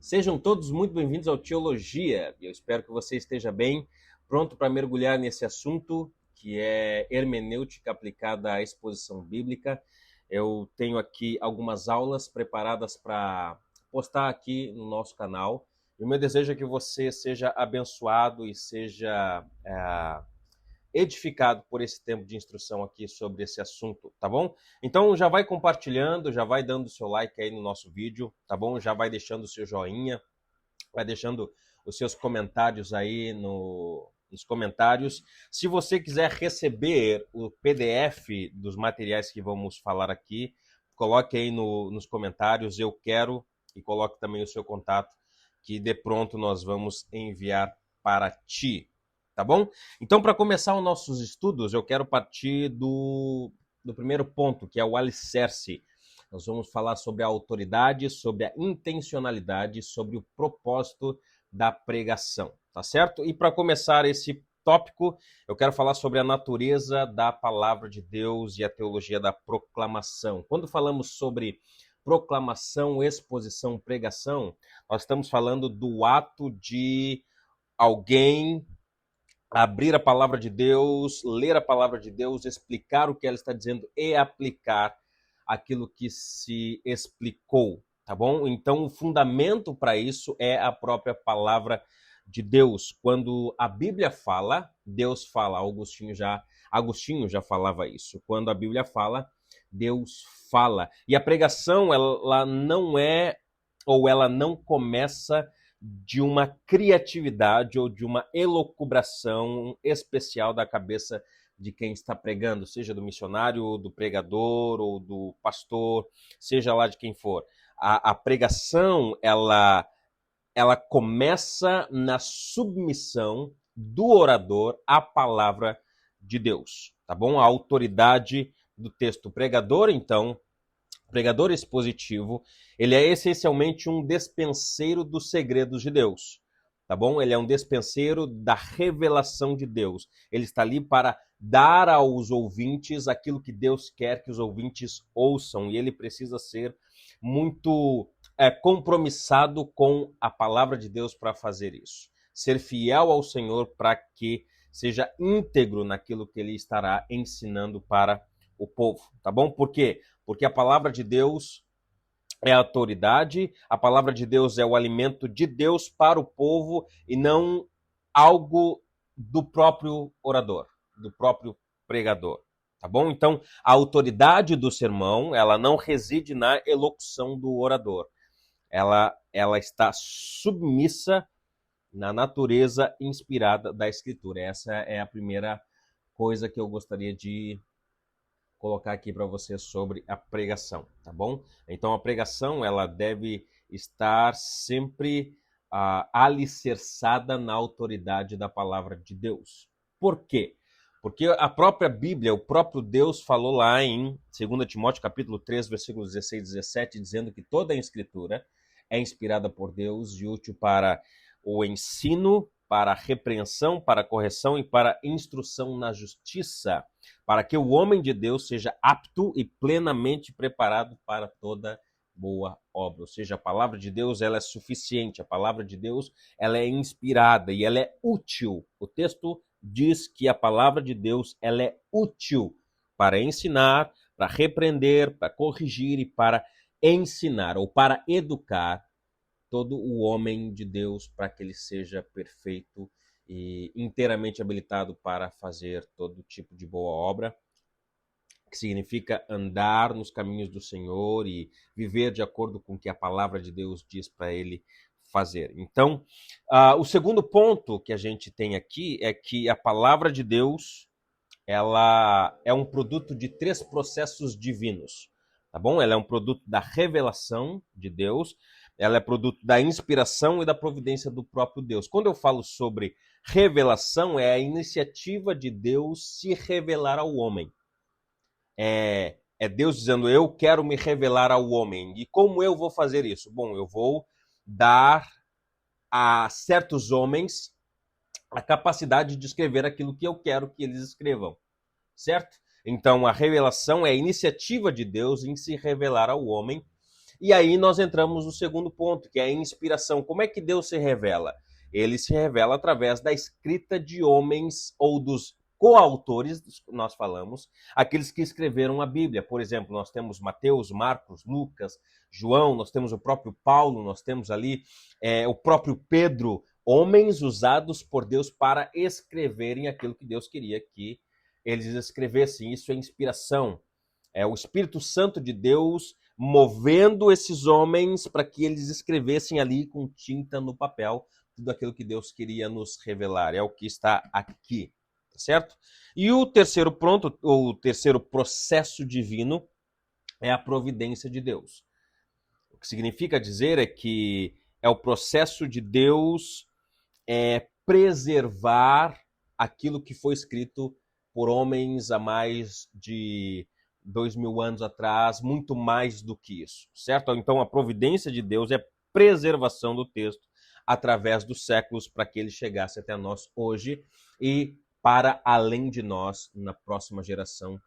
Sejam todos muito bem-vindos ao Teologia. Eu espero que você esteja bem, pronto para mergulhar nesse assunto que é hermenêutica aplicada à exposição bíblica. Eu tenho aqui algumas aulas preparadas para postar aqui no nosso canal. E o meu desejo é que você seja abençoado e seja edificado por esse tempo de instrução aqui sobre esse assunto, tá bom? Então já vai compartilhando, já vai dando o seu like aí no nosso vídeo, tá bom? Já vai deixando o seu joinha, vai deixando os seus comentários aí nos comentários. Se você quiser receber o PDF dos materiais que vamos falar aqui, coloque aí nos comentários, eu quero, e coloque também o seu contato, que de pronto nós vamos enviar para ti. Tá bom? Então, para começar os nossos estudos, eu quero partir do primeiro ponto, que é o alicerce. Nós vamos falar sobre a autoridade, sobre a intencionalidade, sobre o propósito da pregação, tá certo? E para começar esse tópico, eu quero falar sobre a natureza da palavra de Deus e a teologia da proclamação. Quando falamos sobre proclamação, exposição, pregação, nós estamos falando do ato de alguém abrir a palavra de Deus, ler a palavra de Deus, explicar o que ela está dizendo e aplicar aquilo que se explicou, tá bom? Então, o fundamento para isso é a própria palavra de Deus. Quando a Bíblia fala, Deus fala. Agostinho já falava isso. Quando a Bíblia fala, Deus fala. E a pregação, ela não é, ou ela não começa de uma criatividade ou de uma elucubração especial da cabeça de quem está pregando, seja do missionário, do pregador ou do pastor, seja lá de quem for. A pregação, ela começa na submissão do orador à palavra de Deus, tá bom? A autoridade do texto. O pregador, então, pregador expositivo, ele é essencialmente um despenseiro dos segredos de Deus, tá bom? Ele é um despenseiro da revelação de Deus. Ele está ali para dar aos ouvintes aquilo que Deus quer que os ouvintes ouçam, e ele precisa ser muito compromissado com a palavra de Deus para fazer isso. Ser fiel ao Senhor para que seja íntegro naquilo que ele estará ensinando para o povo, tá bom? Por quê? Porque a palavra de Deus é a autoridade, a palavra de Deus é o alimento de Deus para o povo e não algo do próprio orador, do próprio pregador, tá bom? Então, a autoridade do sermão, ela não reside na elocução do orador. Ela está submissa na natureza inspirada da Escritura. Essa é a primeira coisa que eu gostaria de colocar aqui para você sobre a pregação, tá bom? Então, a pregação, ela deve estar sempre alicerçada na autoridade da palavra de Deus. Por quê? Porque a própria Bíblia, o próprio Deus falou lá em 2 Timóteo capítulo 3, versículos 16 e 17, dizendo que toda a Escritura é inspirada por Deus e útil para o ensino, para a repreensão, para a correção e para a instrução na justiça, para que o homem de Deus seja apto e plenamente preparado para toda boa obra. Ou seja, a palavra de Deus, ela é suficiente, a palavra de Deus, ela é inspirada e ela é útil. O texto diz que a palavra de Deus, ela é útil para ensinar, para repreender, para corrigir e para ensinar ou para educar todo o homem de Deus para que ele seja perfeito e inteiramente habilitado para fazer todo tipo de boa obra, que significa andar nos caminhos do Senhor e viver de acordo com o que a palavra de Deus diz para ele fazer. Então, o segundo ponto que a gente tem aqui é que a palavra de Deus, ela é um produto de 3 processos divinos, tá bom? Ela é um produto da revelação de Deus, ela é produto da inspiração e da providência do próprio Deus. Quando eu falo sobre revelação, é a iniciativa de Deus se revelar ao homem. É Deus dizendo, eu quero me revelar ao homem. E como eu vou fazer isso? Bom, eu vou dar a certos homens a capacidade de escrever aquilo que eu quero que eles escrevam, certo? Então, a revelação é a iniciativa de Deus em se revelar ao homem. E aí nós entramos no segundo ponto, que é a inspiração. Como é que Deus se revela? Ele se revela através da escrita de homens ou dos coautores, nós falamos, aqueles que escreveram a Bíblia. Por exemplo, nós temos Mateus, Marcos, Lucas, João, nós temos o próprio Paulo, nós temos ali o próprio Pedro, homens usados por Deus para escreverem aquilo que Deus queria que eles escrevessem. Isso é inspiração. É o Espírito Santo de Deus movendo esses homens para que eles escrevessem ali com tinta no papel tudo aquilo que Deus queria nos revelar. É o que está aqui, tá certo? E o terceiro ponto, o terceiro processo divino é a providência de Deus. O que significa dizer é que é o processo de Deus preservar aquilo que foi escrito por homens há mais de 2000 anos atrás, muito mais do que isso, certo? Então a providência de Deus é preservação do texto através dos séculos para que ele chegasse até nós hoje e para além de nós na próxima geração,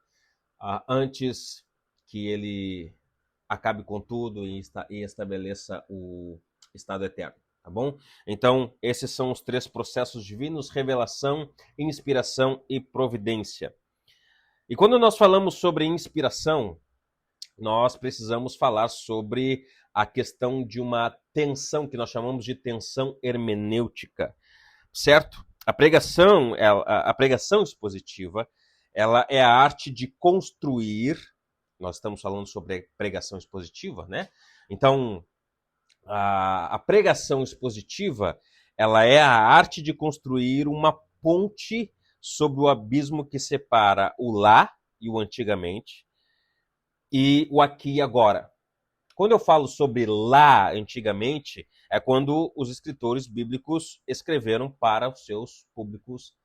antes que ele acabe com tudo e estabeleça o estado eterno, tá bom? Então, esses são os três processos divinos: revelação, inspiração e providência. E quando nós falamos sobre inspiração, nós precisamos falar sobre a questão de uma tensão, que nós chamamos de tensão hermenêutica, certo? A pregação expositiva, ela é a arte de construir. Nós estamos falando sobre pregação expositiva, né? Então, a pregação expositiva, ela é a arte de construir uma ponte sobre o abismo que separa o lá e o antigamente e o aqui e agora. Quando eu falo sobre lá, antigamente, é quando os escritores bíblicos escreveram para os seus públicos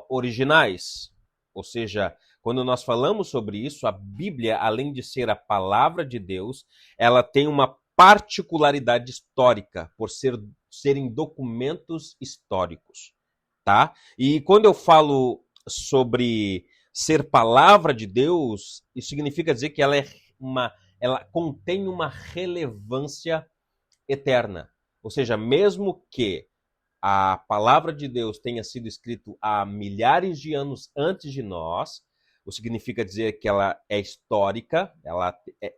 originais. Ou seja, quando nós falamos sobre isso, a Bíblia, além de ser a palavra de Deus, ela tem uma particularidade histórica, por serem documentos históricos, tá? E quando eu falo sobre ser palavra de Deus, isso significa dizer que ela contém uma relevância eterna. Ou seja, mesmo que a palavra de Deus tenha sido escrita há milhares de anos antes de nós, o que significa dizer que ela é histórica,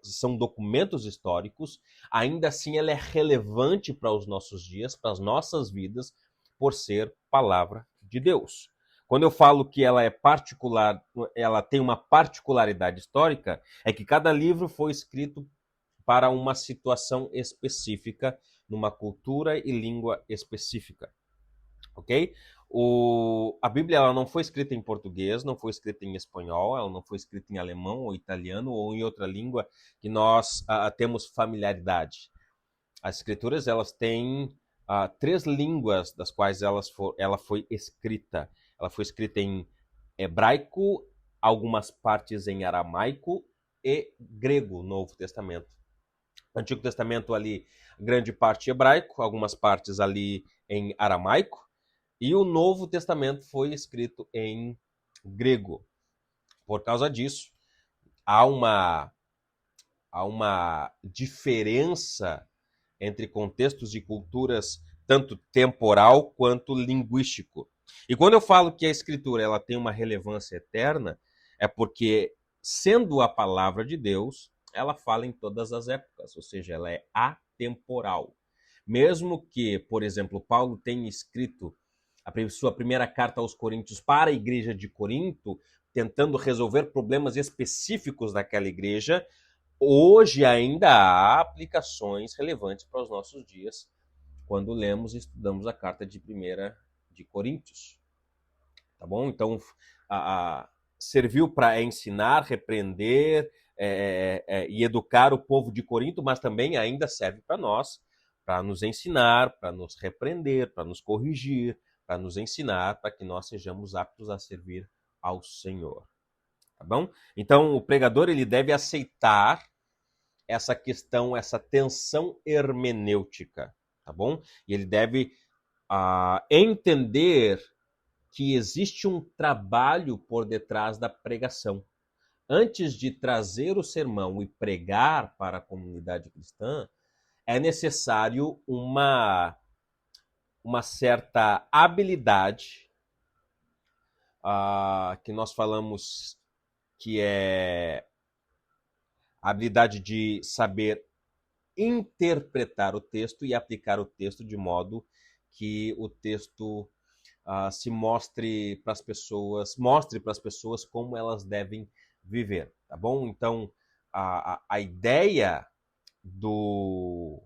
são documentos históricos, ainda assim ela é relevante para os nossos dias, para as nossas vidas, por ser palavra de Deus. Quando eu falo que ela é particular, ela tem uma particularidade histórica, é que cada livro foi escrito para uma situação específica, numa cultura e língua específica, ok? A Bíblia ela não foi escrita em português, não foi escrita em espanhol, ela não foi escrita em alemão ou italiano ou em outra língua que nós temos familiaridade. As escrituras elas têm 3 línguas das quais ela foi escrita. Ela foi escrita em hebraico, algumas partes em aramaico e grego, Novo Testamento. Antigo Testamento ali, grande parte hebraico, algumas partes ali em aramaico, e o Novo Testamento foi escrito em grego. Por causa disso, há uma diferença entre contextos e culturas, tanto temporal quanto linguístico. E quando eu falo que a Escritura ela tem uma relevância eterna, é porque, sendo a palavra de Deus, ela fala em todas as épocas, ou seja, ela é atemporal. Mesmo que, por exemplo, Paulo tenha escrito a sua primeira carta aos Coríntios para a igreja de Corinto, tentando resolver problemas específicos daquela igreja, hoje ainda há aplicações relevantes para os nossos dias, quando lemos e estudamos a carta de 1 de Coríntios. Tá bom? Então, serviu para ensinar, repreender e educar o povo de Corinto, mas também ainda serve para nós, para nos ensinar, para nos repreender, para nos corrigir, para nos ensinar, para que nós sejamos aptos a servir ao Senhor. Tá bom? Então, o pregador ele deve aceitar essa questão, essa tensão hermenêutica, tá bom? E ele deve entender que existe um trabalho por detrás da pregação. antes de trazer o sermão e pregar para a comunidade cristã, é necessário uma certa habilidade, que nós falamos que é a habilidade de saber interpretar o texto e aplicar o texto de modo que o texto se mostre para as pessoas como elas devem viver, tá bom? Então, a ideia do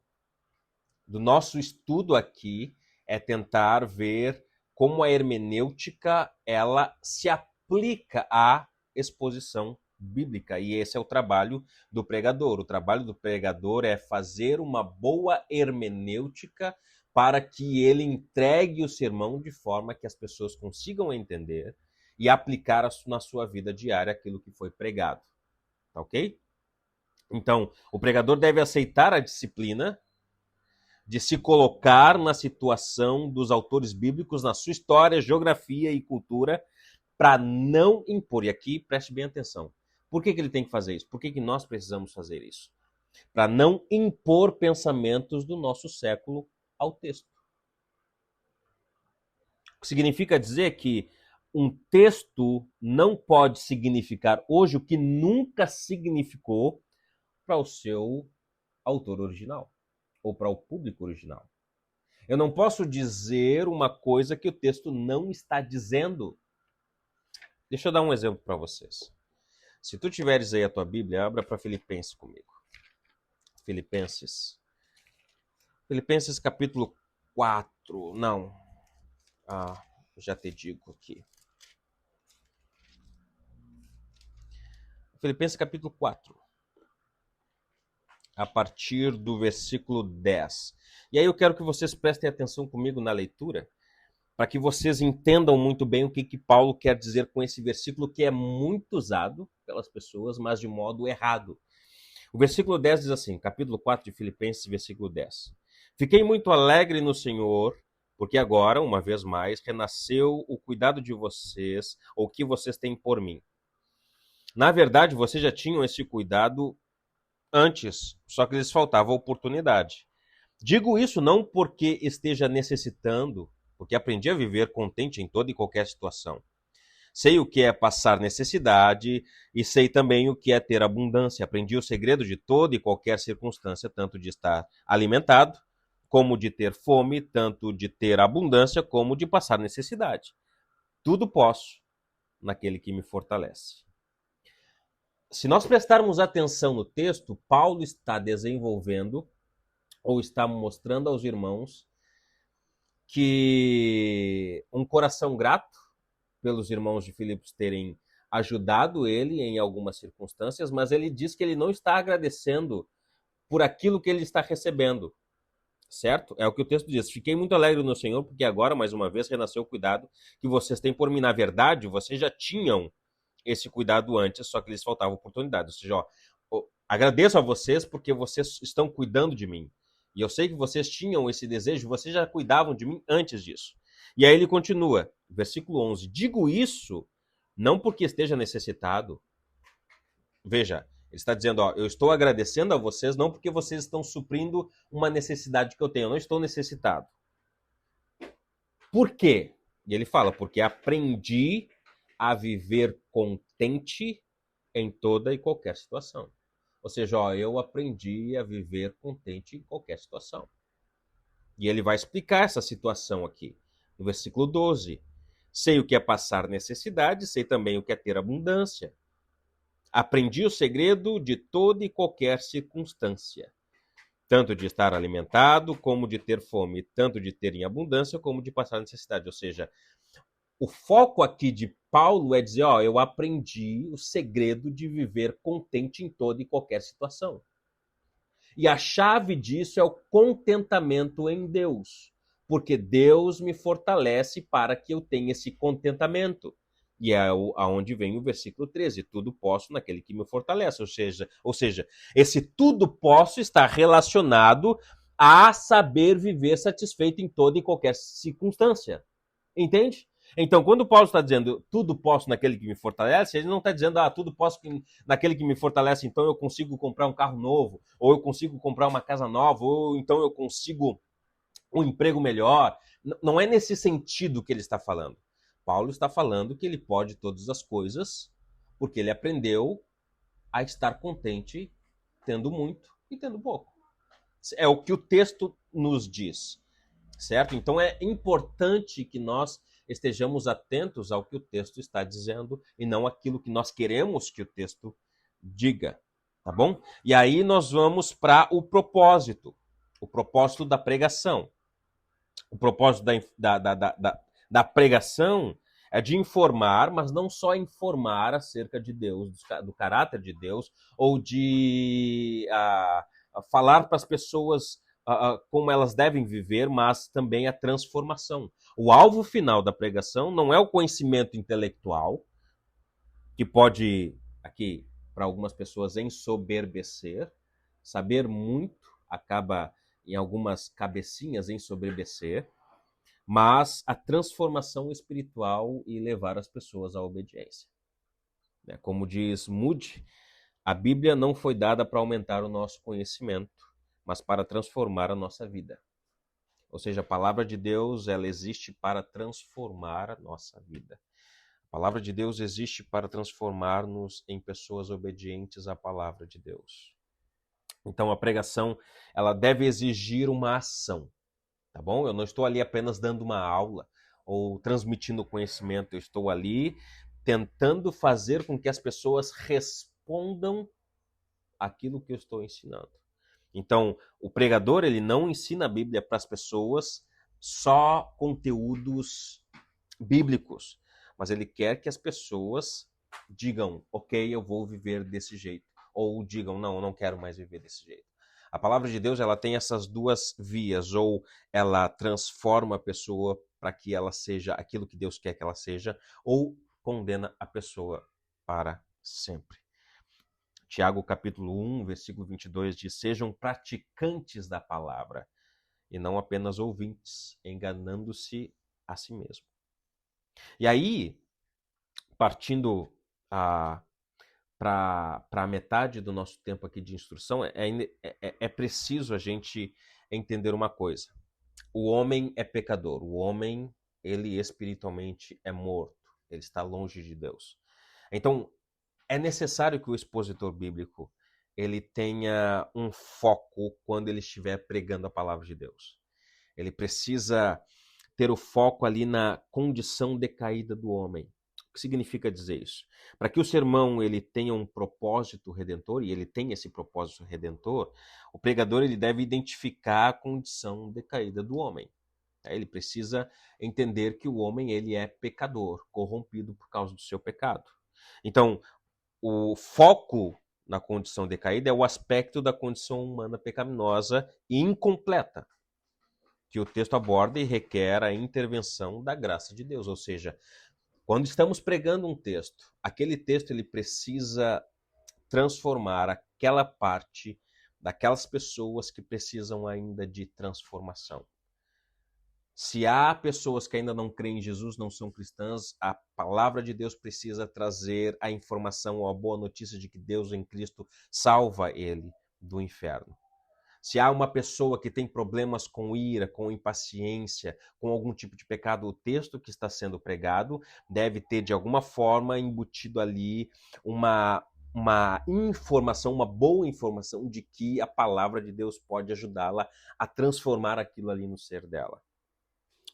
nosso estudo aqui é tentar ver como a hermenêutica ela se aplica à exposição bíblica. E esse é o trabalho do pregador. O trabalho do pregador é fazer uma boa hermenêutica para que ele entregue o sermão de forma que as pessoas consigam entender e aplicar na sua vida diária aquilo que foi pregado. Tá ok? Então, o pregador deve aceitar a disciplina de se colocar na situação dos autores bíblicos, na sua história, geografia e cultura, para não impor. E aqui, preste bem atenção. Por que ele tem que fazer isso? Por que nós precisamos fazer isso? Para não impor pensamentos do nosso século ao texto. O que significa dizer que um texto não pode significar hoje o que nunca significou para o seu autor original ou para o público original. Eu não posso dizer uma coisa que o texto não está dizendo. Deixa eu dar um exemplo para vocês. Se tu tiveres aí a tua Bíblia, abra para Filipenses comigo. Filipenses capítulo 4. Não. Já te digo aqui. Filipenses capítulo 4. A partir do versículo 10. E aí eu quero que vocês prestem atenção comigo na leitura, para que vocês entendam muito bem o que Paulo quer dizer com esse versículo, que é muito usado pelas pessoas, mas de modo errado. O versículo 10 diz assim, capítulo 4 de Filipenses, versículo 10. Fiquei muito alegre no Senhor, porque agora, uma vez mais, renasceu o cuidado de vocês, ou que vocês têm por mim. Na verdade, vocês já tinham esse cuidado antes, só que lhes faltava oportunidade. Digo isso não porque esteja necessitando, porque aprendi a viver contente em toda e qualquer situação. Sei o que é passar necessidade e sei também o que é ter abundância. Aprendi o segredo de toda e qualquer circunstância, tanto de estar alimentado, como de ter fome, tanto de ter abundância, como de passar necessidade. Tudo posso naquele que me fortalece. Se nós prestarmos atenção no texto, Paulo está desenvolvendo ou está mostrando aos irmãos que um coração grato pelos irmãos de Filipos terem ajudado ele em algumas circunstâncias, mas ele diz que ele não está agradecendo por aquilo que ele está recebendo, certo? É o que o texto diz. Fiquei muito alegre no Senhor, porque agora, mais uma vez, renasceu o cuidado que vocês têm por mim. Na verdade, vocês já tinham esse cuidado antes, só que lhes faltava oportunidade. Ou seja, agradeço a vocês porque vocês estão cuidando de mim. E eu sei que vocês tinham esse desejo, vocês já cuidavam de mim antes disso. E aí ele continua, versículo 11. Digo isso não porque esteja necessitado. Veja, ele está dizendo, eu estou agradecendo a vocês não porque vocês estão suprindo uma necessidade que eu tenho. Eu não estou necessitado. Por quê? E ele fala, porque aprendi a viver contente em toda e qualquer situação. Ou seja, eu aprendi a viver contente em qualquer situação. E ele vai explicar essa situação aqui. No versículo 12. Sei o que é passar necessidade, sei também o que é ter abundância. Aprendi o segredo de toda e qualquer circunstância. Tanto de estar alimentado, como de ter fome. Tanto de ter em abundância, como de passar necessidade. Ou seja, o foco aqui de Paulo é dizer, eu aprendi o segredo de viver contente em toda e qualquer situação. E a chave disso é o contentamento em Deus, porque Deus me fortalece para que eu tenha esse contentamento. E é aonde vem o versículo 13, tudo posso naquele que me fortalece. Ou seja, esse tudo posso está relacionado a saber viver satisfeito em toda e qualquer circunstância. Entende? Então, quando Paulo está dizendo tudo posso naquele que me fortalece, ele não está dizendo tudo posso naquele que me fortalece, então eu consigo comprar um carro novo, ou eu consigo comprar uma casa nova, ou então eu consigo um emprego melhor. Não é nesse sentido que ele está falando. Paulo está falando que ele pode todas as coisas, porque ele aprendeu a estar contente tendo muito e tendo pouco. É o que o texto nos diz, certo? Então é importante que nós estejamos atentos ao que o texto está dizendo e não aquilo que nós queremos que o texto diga, tá bom? E aí nós vamos para o propósito da pregação. O propósito da pregação é de informar, mas não só informar acerca de Deus, do caráter de Deus, ou de falar para as pessoas como elas devem viver, mas também a transformação. O alvo final da pregação não é o conhecimento intelectual, que pode, aqui, para algumas pessoas, ensoberbecer. Saber muito acaba, em algumas cabecinhas, ensoberbecer, mas a transformação espiritual e levar as pessoas à obediência. Como diz Moody, a Bíblia não foi dada para aumentar o nosso conhecimento, mas para transformar a nossa vida. Ou seja, a palavra de Deus, ela existe para transformar a nossa vida. A palavra de Deus existe para transformar-nos em pessoas obedientes à palavra de Deus. Então a pregação, ela deve exigir uma ação, tá bom? Eu não estou ali apenas dando uma aula ou transmitindo conhecimento, eu estou ali tentando fazer com que as pessoas respondam aquilo que eu estou ensinando. Então, o pregador, ele não ensina a Bíblia para as pessoas só conteúdos bíblicos, mas ele quer que as pessoas digam, ok, eu vou viver desse jeito, ou digam, não, eu não quero mais viver desse jeito. A palavra de Deus, ela tem essas duas vias, ou ela transforma a pessoa para que ela seja aquilo que Deus quer que ela seja, ou condena a pessoa para sempre. Tiago capítulo 1, versículo 22 diz, sejam praticantes da palavra e não apenas ouvintes, enganando-se a si mesmo. E aí, partindo para a metade do nosso tempo aqui de instrução, é preciso a gente entender uma coisa. O homem é pecador, o homem, ele espiritualmente é morto, ele está longe de Deus. Então, é necessário que o expositor bíblico ele tenha um foco quando ele estiver pregando a palavra de Deus. Ele precisa ter o foco ali na condição decaída do homem. O que significa dizer isso? Para que o sermão ele tenha um propósito redentor, e ele tem esse propósito redentor, o pregador ele deve identificar a condição decaída do homem. Ele precisa entender que o homem ele é pecador, corrompido por causa do seu pecado. Então, o foco na condição decaída é o aspecto da condição humana pecaminosa e incompleta, que o texto aborda e requer a intervenção da graça de Deus. Ou seja, quando estamos pregando um texto, aquele texto ele precisa transformar aquela parte daquelas pessoas que precisam ainda de transformação. Se há pessoas que ainda não creem em Jesus, não são cristãs, a palavra de Deus precisa trazer a informação ou a boa notícia de que Deus em Cristo salva ele do inferno. Se há uma pessoa que tem problemas com ira, com impaciência, com algum tipo de pecado, o texto que está sendo pregado deve ter, de alguma forma, embutido ali uma informação, uma boa informação de que a palavra de Deus pode ajudá-la a transformar aquilo ali no ser dela.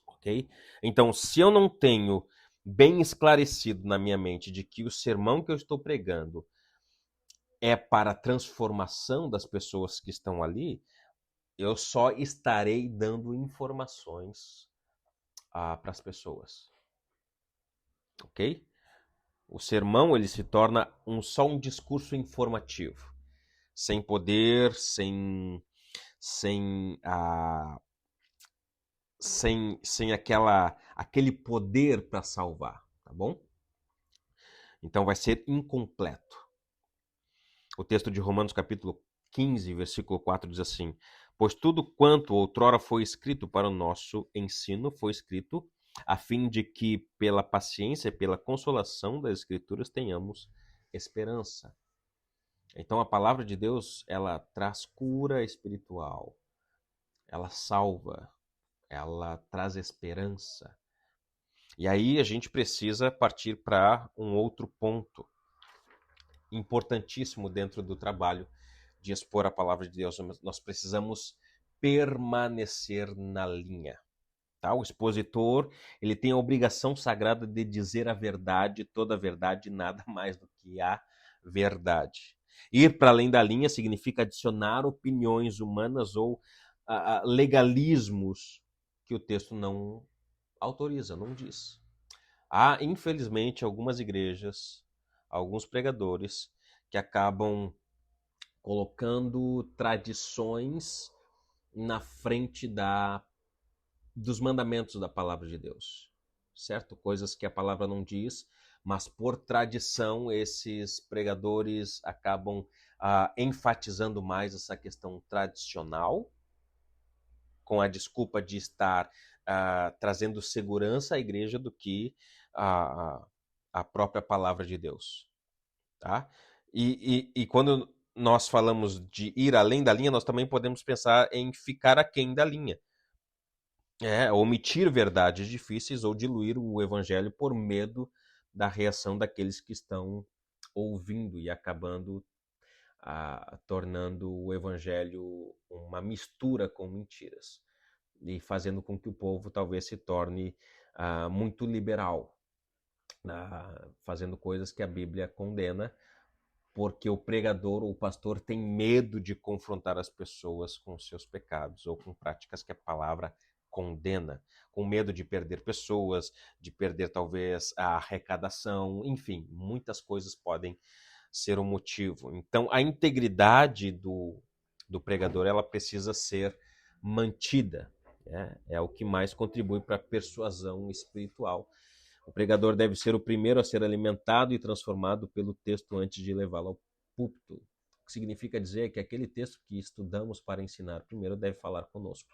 Ok? Então, se eu não tenho bem esclarecido na minha mente de que o sermão que eu estou pregando é para a transformação das pessoas que estão ali, eu só estarei dando informações para as pessoas. Ok? O sermão ele se torna só um discurso informativo, sem poder, sem aquele poder para salvar, tá bom? Então vai ser incompleto. O texto de Romanos capítulo 15, versículo 4 diz assim, pois tudo quanto outrora foi escrito para o nosso ensino foi escrito a fim de que, pela paciência e pela consolação das Escrituras, tenhamos esperança. Então, a palavra de Deus, ela traz cura espiritual, ela salva, ela traz esperança. E aí a gente precisa partir para um outro ponto importantíssimo dentro do trabalho de expor a palavra de Deus. Nós precisamos permanecer na linha. Tá? O expositor, ele tem a obrigação sagrada de dizer a verdade, toda a verdade, nada mais do que a verdade. Ir para além da linha significa adicionar opiniões humanas ou legalismos que o texto não autoriza, não diz. Há, infelizmente, algumas igrejas, alguns pregadores que acabam colocando tradições na frente dos mandamentos da palavra de Deus, certo? Coisas que a palavra não diz, mas por tradição esses pregadores acabam enfatizando mais essa questão tradicional, com a desculpa de estar trazendo segurança à igreja do que a própria palavra de Deus, tá? E quando nós falamos de ir além da linha, nós também podemos pensar em ficar aquém da linha. Omitir verdades difíceis ou diluir o evangelho por medo da reação daqueles que estão ouvindo e acabando tornando o evangelho uma mistura com mentiras e fazendo com que o povo talvez se torne muito liberal, fazendo coisas que a Bíblia condena, porque o pregador ou o pastor tem medo de confrontar as pessoas com seus pecados ou com práticas que a palavra condena, com medo de perder pessoas, de perder talvez a arrecadação, enfim, muitas coisas podem ser um motivo. Então, a integridade do pregador, ela precisa ser mantida. É o que mais contribui para a persuasão espiritual. O pregador deve ser o primeiro a ser alimentado e transformado pelo texto antes de levá-lo ao púlpito. O que significa dizer que aquele texto que estudamos para ensinar primeiro deve falar conosco.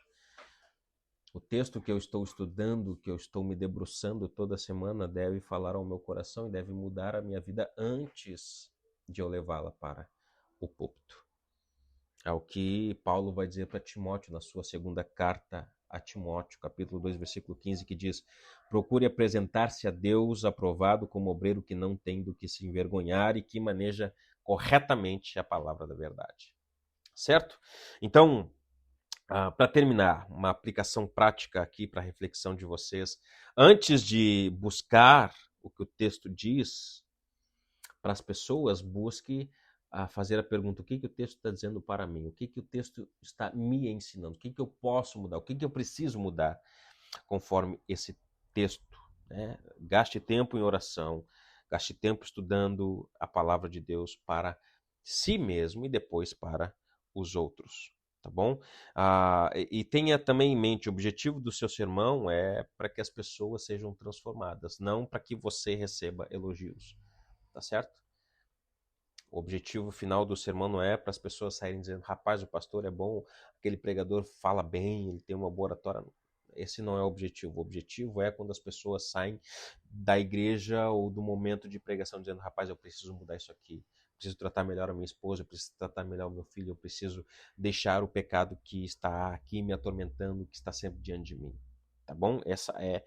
O texto que eu estou estudando, que eu estou me debruçando toda semana, deve falar ao meu coração e deve mudar a minha vida antes de eu levá-la para o púlpito. É o que Paulo vai dizer para Timóteo na sua segunda carta a Timóteo, capítulo 2, versículo 15, que diz: procure apresentar-se a Deus aprovado como obreiro que não tem do que se envergonhar e que maneja corretamente a palavra da verdade. Certo? Então, para terminar, uma aplicação prática aqui para a reflexão de vocês. Antes de buscar o que o texto diz para as pessoas, busque fazer a pergunta: o que o texto está dizendo para mim? O que o texto está me ensinando? O que eu posso mudar? O que eu preciso mudar conforme esse texto? Né? Gaste tempo em oração, gaste tempo estudando a palavra de Deus para si mesmo e depois para os outros. Tá bom? E tenha também em mente, o objetivo do seu sermão é para que as pessoas sejam transformadas, não para que você receba elogios. Tá certo? O objetivo final do sermão não é para as pessoas saírem dizendo: rapaz, o pastor é bom, aquele pregador fala bem, ele tem uma boa oratória. Esse não é o objetivo. O objetivo é quando as pessoas saem da igreja ou do momento de pregação dizendo: rapaz, eu preciso mudar isso aqui, preciso tratar melhor a minha esposa, eu preciso tratar melhor o meu filho, eu preciso deixar o pecado que está aqui me atormentando, que está sempre diante de mim. Tá bom? Essa é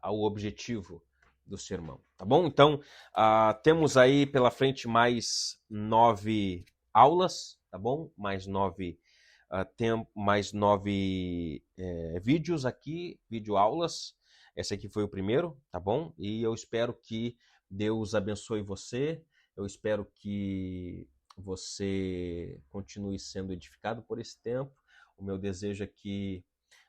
o objetivo do sermão, tá bom? Então, temos aí pela frente mais 9 aulas, tá bom? Mais 9 vídeos aqui, videoaulas. Esse aqui foi o primeiro, tá bom? E eu espero que Deus abençoe você. Eu espero que você continue sendo edificado por esse tempo. O meu desejo é que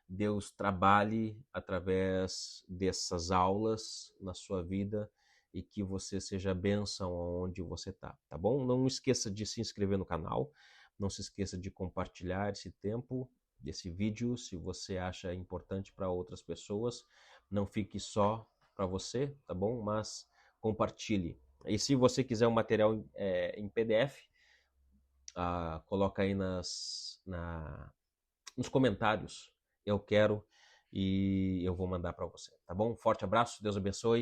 Deus trabalhe através dessas aulas na sua vida e que você seja bênção onde você está, tá bom? Não esqueça de se inscrever no canal, não se esqueça de compartilhar esse tempo, desse vídeo, se você acha importante para outras pessoas. Não fique só para você, tá bom? Mas compartilhe. E se você quiser um material em PDF, coloca aí nos comentários: eu quero e eu vou mandar para você, tá bom? Forte abraço, Deus abençoe